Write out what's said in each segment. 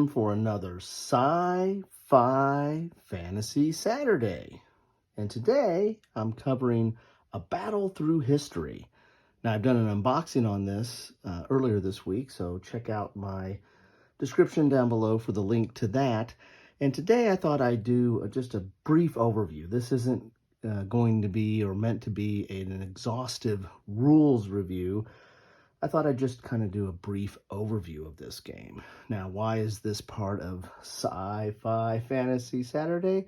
time for another Sci-Fi Fantasy Saturday. And today I'm covering A Battle Through History. Now, I've done an unboxing on this earlier this week, so check out my description down below for the link to that. And today I thought I'd do just a brief overview. This isn't going to be or meant to be an exhaustive rules review. I thought I'd just kind of do a brief overview of this game. Now, why is this part of Sci-Fi Fantasy Saturday?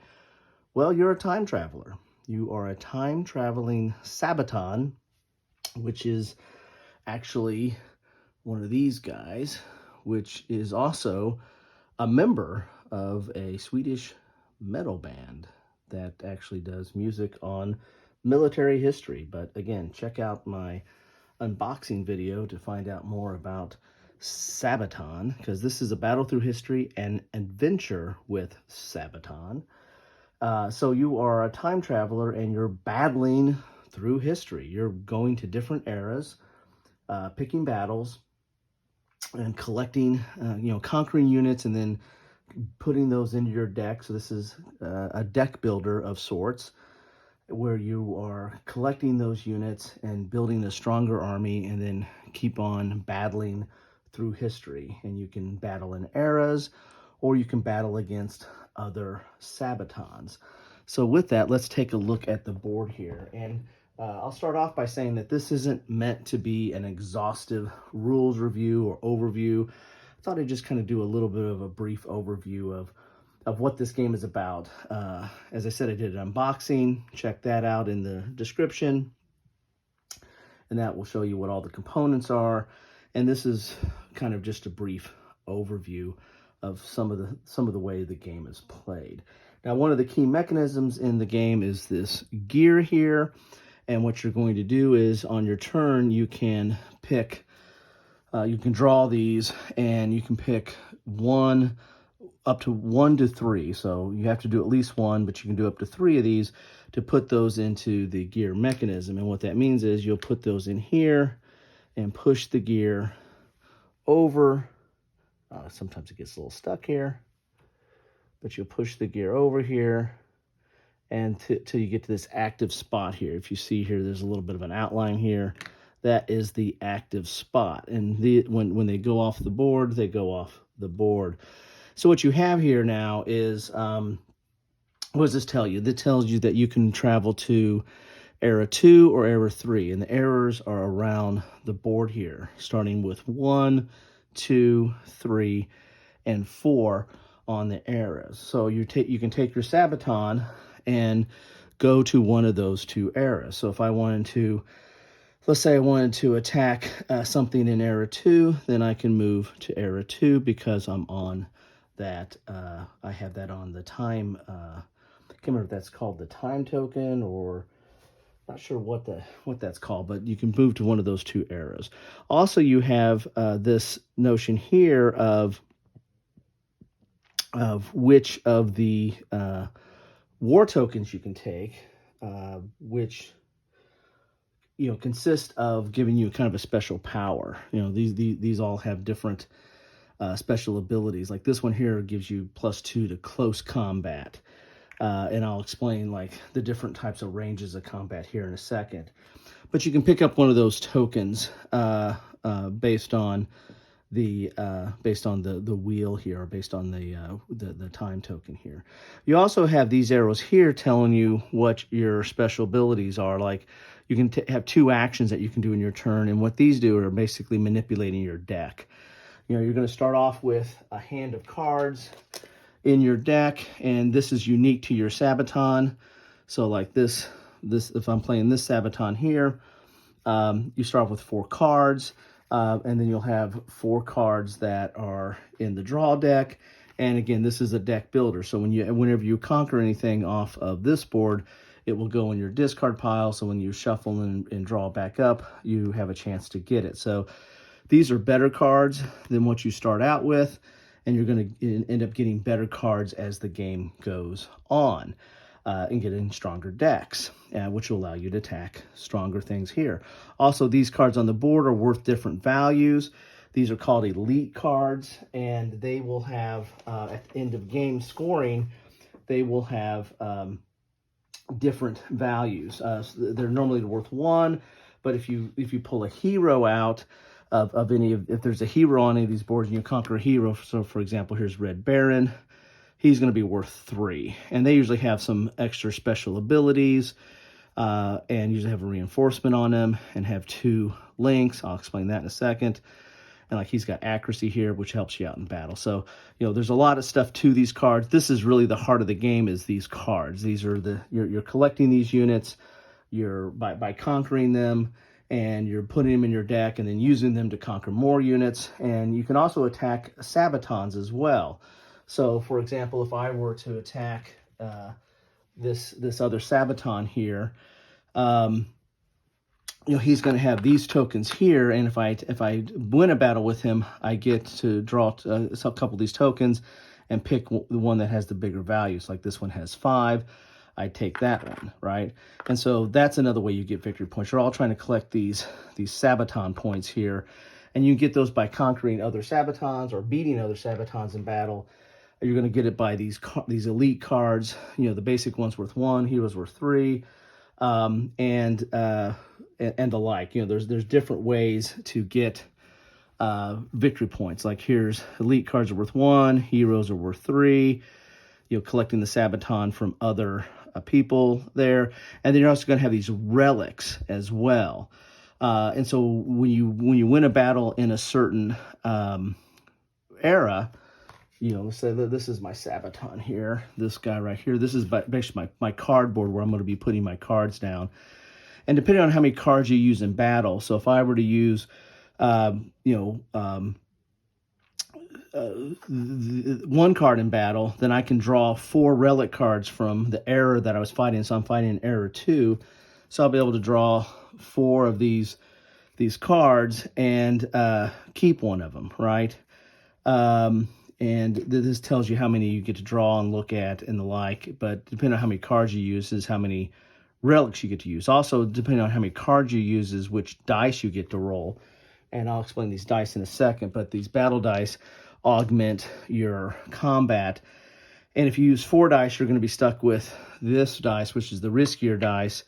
Well, you're a time traveler. You are a time-traveling Sabaton, which is actually one of these guys, which is also a member of a Swedish metal band that actually does music on military history. But again, check out my unboxing video to find out more about Sabaton, because this is a battle through history and adventure with Sabaton. So you are a time traveler and you're battling through history. You're going to different eras, picking battles and collecting, conquering units and then putting those into your deck. So this is a deck builder of sorts, where you are collecting those units and building a stronger army and then keep on battling through history. And you can battle in eras, or you can battle against other Sabatons. So with that, let's take a look at the board here. And I'll start off by saying that this isn't meant to be an exhaustive rules review or overview. I thought I'd just kind of do a little bit of a brief overview of what this game is about. As I said, I did an unboxing. Check that out in the description. And that will show you what all the components are. And this is kind of just a brief overview of some of the way the game is played. Now, one of the key mechanisms in the game is this gear here. And what you're going to do is on your turn, you can pick, you can draw these and you can pick up to 1 to 3. So you have to do at least one, but you can do up to 3 of these to put those into the gear mechanism. And what that means is you'll put those in here and push the gear over. Sometimes it gets a little stuck here, but you'll push the gear over here and till you get to this active spot here. If you see here, there's a little bit of an outline here. That is the active spot. And when they go off the board, they go off the board. So what you have here now is, what does this tell you? That tells you that you can travel to era 2 or era 3, and the eras are around the board here, starting with 1, 2, 3, and 4 on the eras. So you can take your Sabaton and go to one of those 2 eras. So if I wanted to, let's say I wanted to attack something in era 2, then I can move to era 2 because I'm on that. I have that on the time. I can't remember if that's called the time token, or not sure what that's called, but you can move to one of those 2 eras. Also, you have this notion here of which of the war tokens you can take, which consist of giving you kind of a special power. These all have different special abilities. Like this one here gives you +2 to close combat. And I'll explain like the different types of ranges of combat here in a second. But you can pick up one of those tokens based on the wheel here, or based on the time token here. You also have these arrows here telling you what your special abilities are. Like you can have 2 actions that you can do in your turn, and what these do are basically manipulating your deck. You're going to start off with a hand of cards in your deck, and this is unique to your Sabaton. So like this if I'm playing this Sabaton here, you start off with 4 cards, and then you'll have 4 cards that are in the draw deck. And again, this is a deck builder. So whenever you conquer anything off of this board, it will go in your discard pile. So when you shuffle and draw back up, you have a chance to get it. So these are better cards than what you start out with, and you're going to end up getting better cards as the game goes on, and getting stronger decks, which will allow you to attack stronger things here. Also, these cards on the board are worth different values. These are called elite cards, and they will have, at the end of game scoring, they will have different values. So they're normally worth 1, but if you pull a hero out of any of, if there's a hero on any of these boards and you conquer a hero, so for example, here's Red Baron, he's going to be worth 3. And they usually have some extra special abilities, and usually have a reinforcement on them and have 2 links. I'll explain that in a second. And like he's got accuracy here, which helps you out in battle. So, there's a lot of stuff to these cards. This is really the heart of the game, is these cards. These are you're collecting these units, you're by conquering them, and you're putting them in your deck and then using them to conquer more units. And you can also attack Sabatons as well. So for example, if I were to attack this other Sabaton here, he's going to have these tokens here, and if I win a battle with him, I get to draw a couple of these tokens and pick the one that has the bigger values. Like this one has 5, I take that one, right? And so that's another way you get victory points. You're all trying to collect these Sabaton points here, and you get those by conquering other Sabatons or beating other Sabatons in battle. You're going to get it by these elite cards. The basic one's worth 1, hero's worth 3, and the like. There's different ways to get victory points. Like here's elite cards are worth 1, heroes are worth 3. Collecting the Sabaton from other people there, and then you're also going to have these relics as well. And so when you win a battle in a certain era, let's say that this is my Sabaton here, this guy right here. This is basically my cardboard where I'm going to be putting my cards down. And depending on how many cards you use in battle, so if I were to use, one card in battle, then I can draw 4 relic cards from the era that I was fighting. So I'm fighting in era 2, so I'll be able to draw 4 of these cards and keep one of them, right? And this tells you how many you get to draw and look at and the like. But depending on how many cards you use is how many relics you get to use. Also, depending on how many cards you use is which dice you get to roll. And I'll explain these dice in a second, but these battle dice augment your combat. And if you use 4 dice, you're going to be stuck with this dice, which is the riskier dice.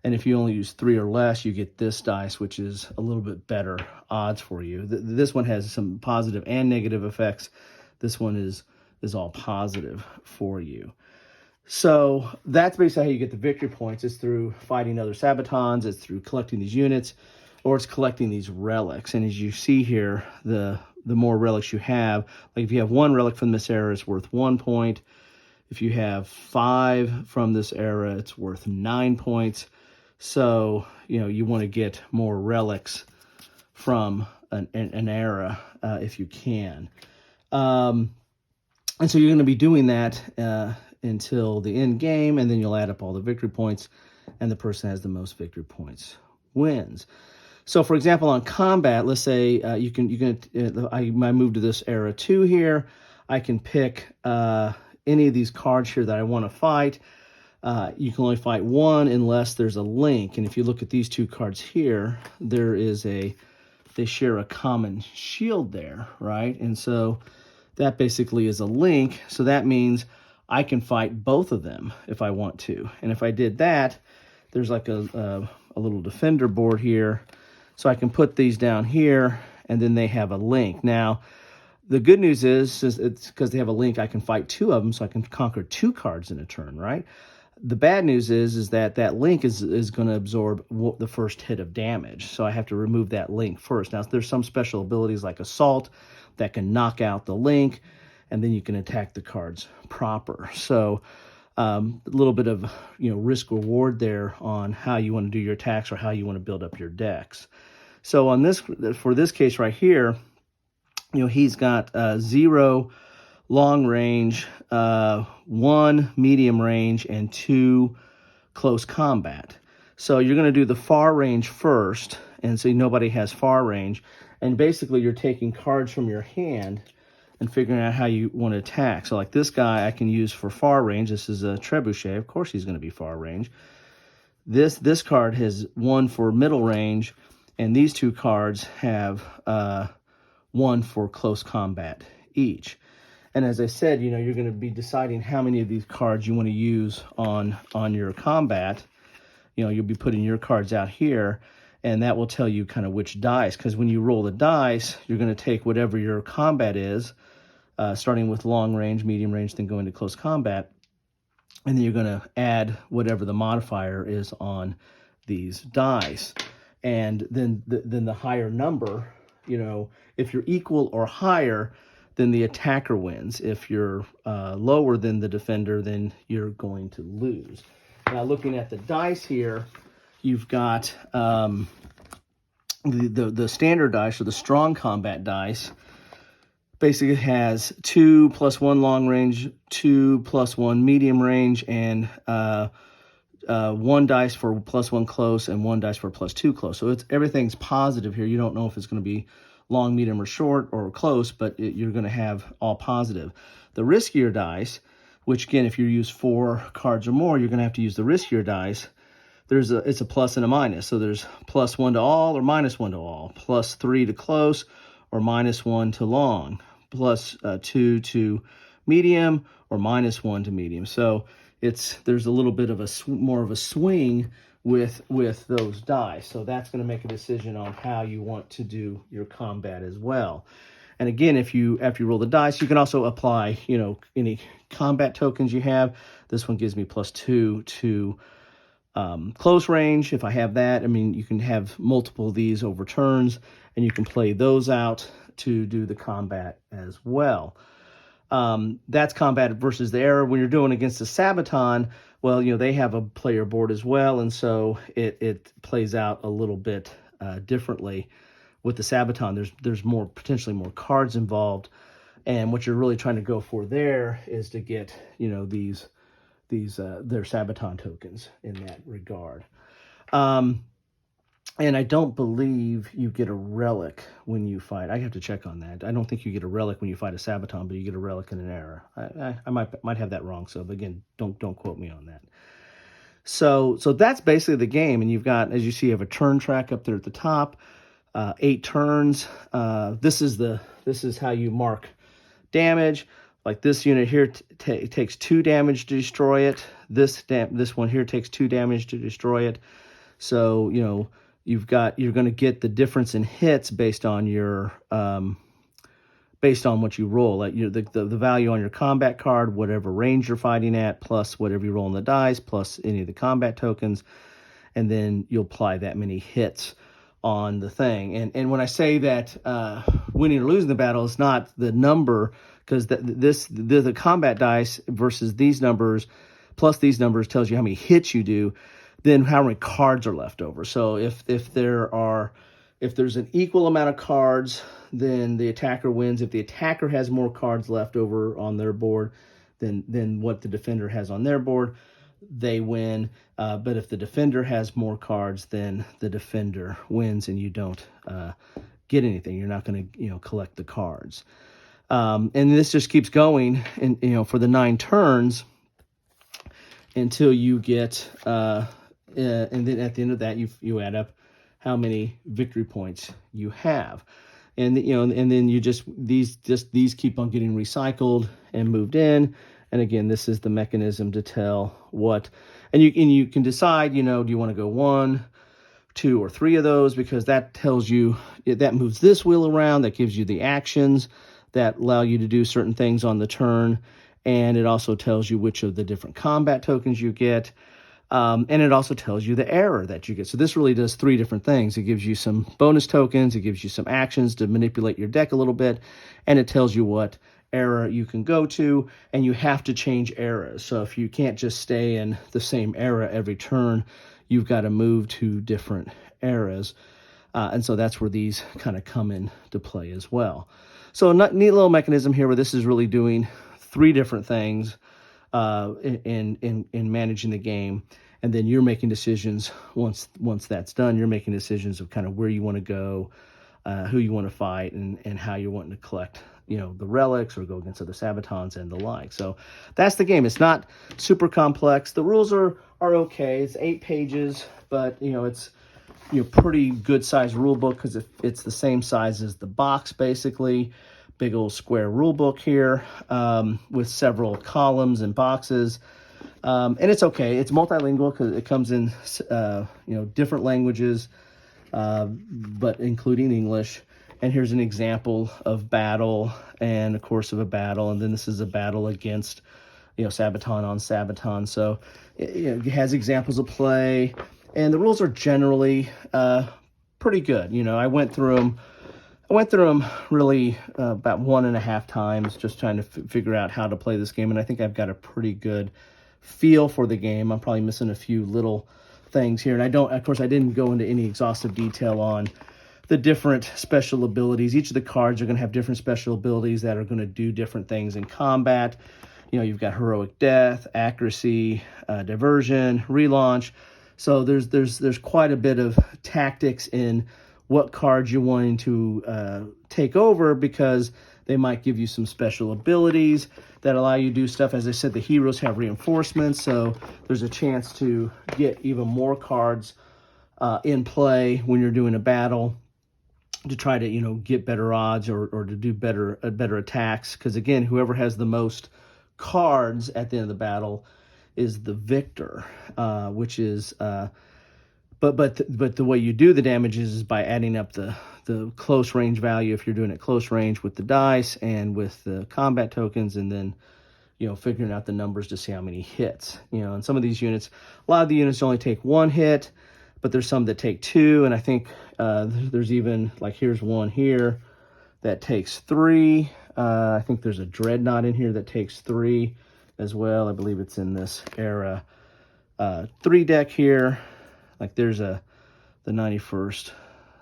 And if you only use 3 or less, you get this dice, which is a little bit better odds for you. This one has some positive and negative effects. This one is all positive for you. So that's basically how you get the victory points. It's through fighting other Sabatons, it's through collecting these units, or it's collecting these relics. And as you see here, the more relics you have, like if you have 1 relic from this era, it's worth 1 point. If you have 5 from this era, it's worth 9 points. So, you want to get more relics from an era if you can. And so you're going to be doing that until the end game, and then you'll add up all the victory points, and the person has the most victory points wins. So, for example, on combat, let's say I move to this era 2 here. I can pick any of these cards here that I want to fight. You can only fight 1 unless there's a link. And if you look at these 2 cards here, they share a common shield there, right? And so that basically is a link. So that means I can fight both of them if I want to. And if I did that, there's like a little defender board here. So I can put these down here, and then they have a link. Now, the good news is it's because they have a link, I can fight 2 of them, so I can conquer 2 cards in a turn, right? The bad news is that link is going to absorb the first hit of damage. So I have to remove that link first. Now, there's some special abilities like Assault that can knock out the link, and then you can attack the cards proper. So a little bit of risk reward there on how you want to do your attacks or how you want to build up your decks. So for this case right here, he's got 0 long range, 1 medium range, and 2 close combat. So you're going to do the far range first, and so nobody has far range. And basically you're taking cards from your hand and figuring out how you want to attack. So like this guy I can use for far range. This is a trebuchet. Of course he's going to be far range. This card has 1 for middle range, and these 2 cards have one for close combat each. And as I said, you're going to be deciding how many of these cards you want to use on your combat. You'll be putting your cards out here, and that will tell you kind of which dice, because when you roll the dice, you're going to take whatever your combat is, starting with long range, medium range, then going to close combat, and then you're going to add whatever the modifier is on these dice. And then the higher number, if you're equal or higher, then the attacker wins. If you're lower than the defender, then you're going to lose. Now, looking at the dice here, you've got the standard dice, or the strong combat dice. Basically has 2 + 1 long range, 2 + 1 medium range, and 1 dice for +1 close, and 1 dice for +2 close. So everything's positive here. You don't know if it's going to be long, medium, or short, or close, but you're going to have all positive. The riskier dice, which again, if you use 4 cards or more, you're going to have to use the riskier dice. It's a plus and a minus. So there's +1 to all, or -1 to all, +3 to close, or -1 to long, +2 to medium, or -1 to medium. So there's a little bit of more of a swing with those dice. So that's going to make a decision on how you want to do your combat as well. And again, after you roll the dice, you can also apply, any combat tokens you have. This one gives me +2 to close range. If I have that, you can have multiple of these over turns, and you can play those out to do the combat as well. That's combat versus the error. When you're doing against the Sabaton, well, they have a player board as well, and so it plays out a little bit differently. With the Sabaton, there's potentially more cards involved, and what you're really trying to go for there is to get their Sabaton tokens in that regard. And I don't believe you get a relic when you fight. I have to check on that. I don't think you get a relic when you fight a Sabaton, but you get a relic and an error. I might have that wrong. So again, don't quote me on that. So that's basically the game. And you've got, as you see, you have a turn track up there at the top. 8 turns. This is how you mark damage. Like this unit here takes 2 damage to destroy it. This one here takes 2 damage to destroy it. So you're going to get the difference in hits based on your based on what you roll. Like the value on your combat card, whatever range you're fighting at, plus whatever you roll on the dice, plus any of the combat tokens, and then you'll apply that many hits on the thing. And when I say that winning or losing the battle is not the number, because the combat dice versus these numbers plus these numbers tells you how many hits you do, then how many cards are left over. So if there's an equal amount of cards, then the attacker wins. If the attacker has more cards left over on their board than what the defender has on their board, they win. But if the defender has more cards, then the defender wins, and you don't get anything. You're not going to collect the cards. And this just keeps going, and for the 9 turns until you get. And then at the end of that, you add up how many victory points you have, and then these keep on getting recycled and moved in. And again, this is the mechanism to tell what, and you can decide, do you want to go 1, 2, or 3 of those, because that tells you, that moves this wheel around, that gives you the actions that allow you to do certain things on the turn, and it also tells you which of the different combat tokens you get. And it also tells you the error that you get. So this really does 3 different things. It gives you some bonus tokens, it gives you some actions to manipulate your deck a little bit, and it tells you what error you can go to, and you have to change eras. So if you can't just stay in the same era every turn, you've got to move to different eras. And so that's where these kind of come into play as well. So a neat little mechanism here where this is really doing 3 different things in managing the game, and then you're making decisions once that's done. You're making decisions of kind of where you want to go, who you want to fight, and how you're wanting to collect the relics or go against other Sabatons and the like. So that's the game. It's not super complex. The rules are okay. It's 8 pages, but it's pretty good size rule book because it's the same size as the box basically. Big old square rule book here with several columns and boxes. And it's okay. It's multilingual because it comes in different languages, but including English. And here's an example of battle and a course of a battle. And then this is a battle against, Sabaton on Sabaton. So it has examples of play. And the rules are generally pretty good. I went through them really about 1.5 times, just trying to figure out how to play this game. And I think I've got a pretty good feel for the game. I'm probably missing a few little things here. And of course, I didn't go into any exhaustive detail on the different special abilities. Each of the cards are going to have different special abilities that are going to do different things in combat. You've got heroic death, accuracy, diversion, relaunch. So there's quite a bit of tactics in what cards you're wanting to take over, because they might give you some special abilities that allow you to do stuff. As I said, the heroes have reinforcements, so there's a chance to get even more cards in play when you're doing a battle to try to get better odds or to do better attacks. Because again, whoever has the most cards at the end of the battle is the victor, which is but the way you do the damage is by adding up the close range value if you're doing it close range with the dice and with the combat tokens, and then figuring out the numbers to see how many hits. And some of these units, a lot of the units only take 1 hit, but there's some that take 2, and I think there's even, like, here's one here that takes 3. I think there's a dreadnought in here that takes 3 as well. I believe it's in this era 3 deck here. Like there's the 91st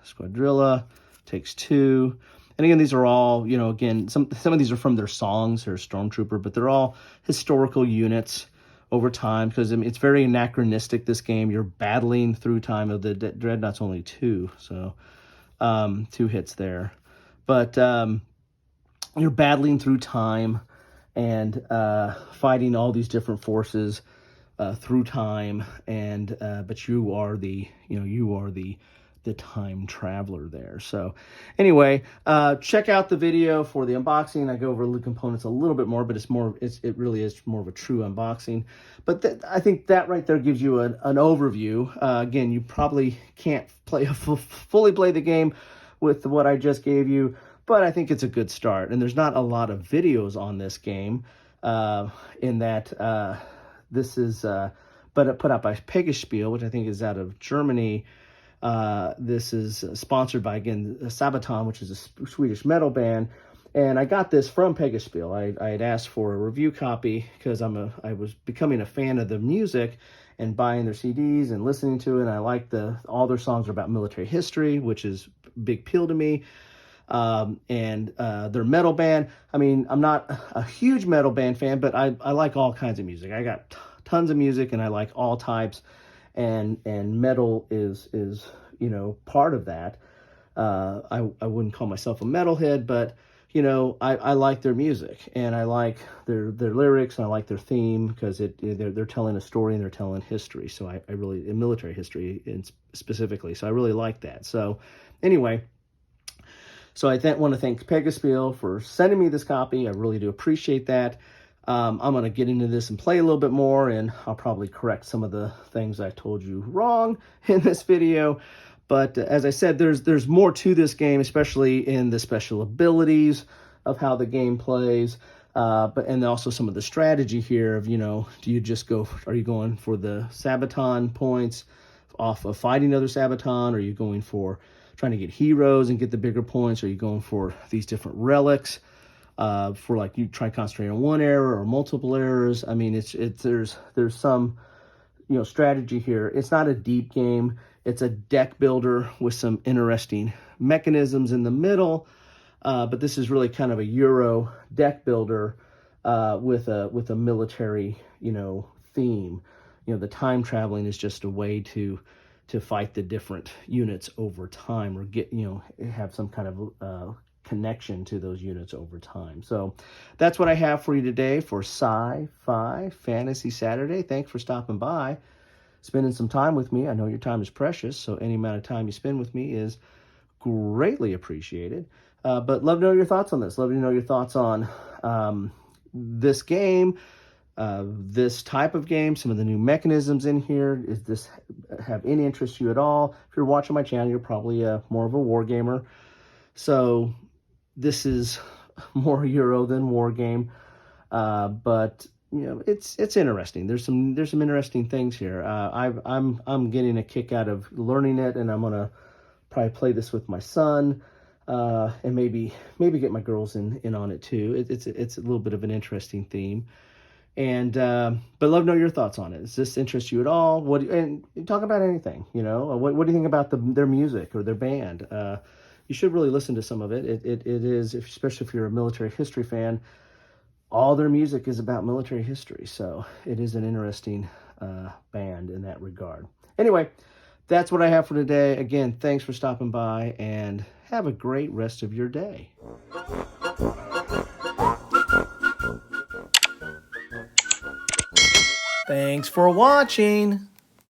Squadrilla, takes 2. And again, these are all, again, some of these are from their songs or Stormtrooper, but they're all historical units over time, because it's very anachronistic, this game. You're battling through time. The Dreadnought's only 2, so 2 hits there. But you're battling through time and fighting all these different forces through time, and but you are the time traveler there. So anyway, check out the video for the unboxing. I go over the components a little bit more, but it really is more of a true unboxing. But I think that right there gives you an overview. Again, you probably can't fully play the game with what I just gave you, but I think it's a good start. And there's not a lot of videos on this game in that this is but put out by Pegasus Spiele, which I think is out of Germany. This is sponsored by, again, Sabaton, which is a Swedish metal band. And I got this from Pegasus Spiele. I had asked for a review copy because I was becoming a fan of the music and buying their CDs and listening to it. And I like all their songs are about military history, which is a big appeal to me. And their metal band. I mean, I'm not a huge metal band fan, but I like all kinds of music. I got tons of music, and I like all types. And metal is part of that. I wouldn't call myself a metalhead, but I like their music, and I like their lyrics, and I like their theme, because they're telling a story and they're telling history. So I really, in military history specifically, so I really like that. So anyway, so I want to thank Pegasus Spiele for sending me this copy. I really do appreciate that. I'm going to get into this and play a little bit more, and I'll probably correct some of the things I told you wrong in this video. But as I said, there's more to this game, especially in the special abilities of how the game plays, and also some of the strategy here of, do you just are you going for the Sabaton points off of fighting other Sabaton? Or are you going for trying to get heroes and get the bigger points? Or are you going for these different relics? For, like, you try to concentrate on one error or multiple errors. I mean, there's some strategy here. It's not a deep game. It's a deck builder with some interesting mechanisms in the middle. But this is really kind of a Euro deck builder with a military theme. The time traveling is just a way to fight the different units over time, or get have some kind of connection to those units over time. So that's what I have for you today for Sci-Fi Fantasy Saturday. Thanks for stopping by. spending some time with me. I know your time is precious, so any amount of time you spend with me is greatly appreciated. But love to know your thoughts on this. Love to know your thoughts on this game, this type of game, some of the new mechanisms in here. Does this have any interest to you at all? If you're watching my channel, you're probably more of a war gamer. So this is more Euro than war game. But you know, it's interesting. There's some interesting things here. I'm getting a kick out of learning it, and I'm gonna probably play this with my son, and maybe get my girls in on it too. It's a little bit of an interesting theme, and but love to know your thoughts on it. Does this interest you at all? And talk about anything. You know, what do you think about their music or their band? You should really listen to some of it. It is, especially if you're a military history fan. All their music is about military history, so it is an interesting band in that regard. Anyway, that's what I have for today. Again, thanks for stopping by, and have a great rest of your day. Thanks for watching.